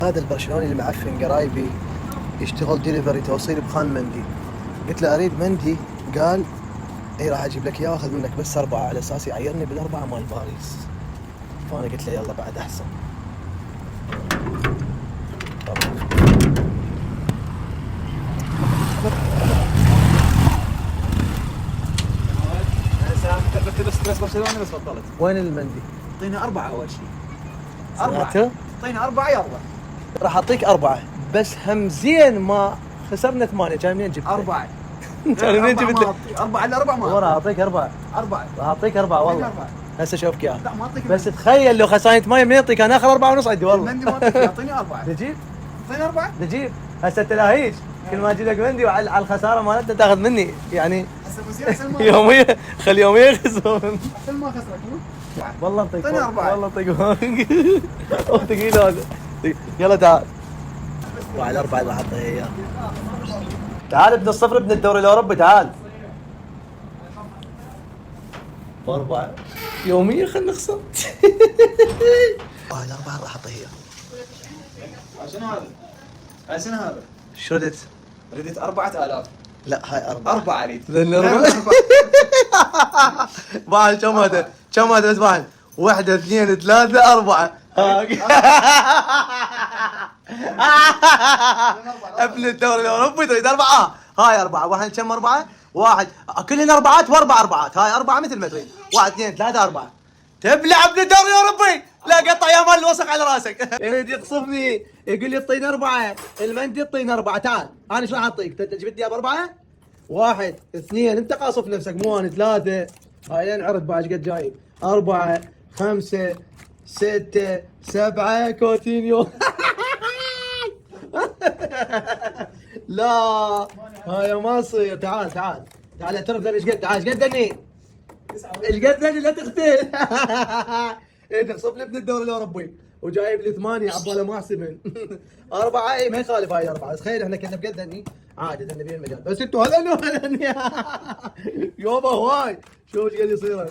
هذا البرشلوني اللي معفن قرايبي يشتغل ديليفري توصيل بخان مندي. قلت له اريد مندي، قال اي راح اجيب لك اياه واخذ منك بس 4 على اساس يعيرني بالاربعه مال باريس. فانا قلت له يلا بعد احسن. بس برشلونة بس بطلت. وين المندي؟ اعطينا 4 اول شيء. 4 اعطينا 4 يلا. راح اعطيك 4 بس هم زين ما خسرنا 8. كان منين جبت 4 كان منين جبت 4 على 4 ما والله اعطيك 4 4 راح اعطيك 4 والله. 4 هسه شوفك اياها. لا ما اعطيك بس تخيل لو خساينة ماي من يعطيك انا اخر 4 ونص عندي والله. المندي ما اعطيك اعطيني 4 نجيب اعطيني 4 نجيب هسه تلاهيج كل ما اجي لك مندي وعلى الخساره مالتنا تاخذ مني يعني هسه بصير احسن ما يوميا خلي يوميا يخسرون. احسن ما خسرك والله انطيك اعطيني 4 والله انطيك ثقيل هذا. يلا تعال وعلى 4 راح اعطيه اياه. تعال ابن الصفر ابن الدوري الاوروبي تعال. 4 يوميا خلينا نخسر. وعلى 4 راح اعطيه اياه. شنو هذا؟ شنو هذا؟ شو ردت؟ رديت 4000. لا هاي 4 4 اريد. لان 4 باعل كم هذا؟ كم هذا بس باعل؟ 1 2 3 4 ابن الدوري الاوروبي تريد 4. هاي 4 واحد كم 4؟ واحد كلهن 4 و4 4 هاي 4 مثل ما تريد. 1 2 3 4 تبلع ابن الدوري الاوروبي. لا قطع يا مال الوسخ على راسك. يريد يقصفني يقول لي اعطيني 4 المندي اعطيني 4 تعال انا شو راح اعطيك؟ جبت لي ب4 1 2 انت قاصف نفسك مو انا 3 هاي لين عرض بعد قد جايب 4 5 6 7 كوتينيو. لا هاي ما يصير. تعال تعال تعال اعترف ايش قد تعال ايش قد دني ايش قد دني لا تختل. ايه تخصف لي ابن الدوري الاوروبي وجايب لي 8 عباله ما احسبن. 4 اي ما يخالف هاي 4 بس تخيل احنا كنا بقد دني عادي دني بين المجال بس انتوا هذا يابا هواي شوف ايش قاعد يصير.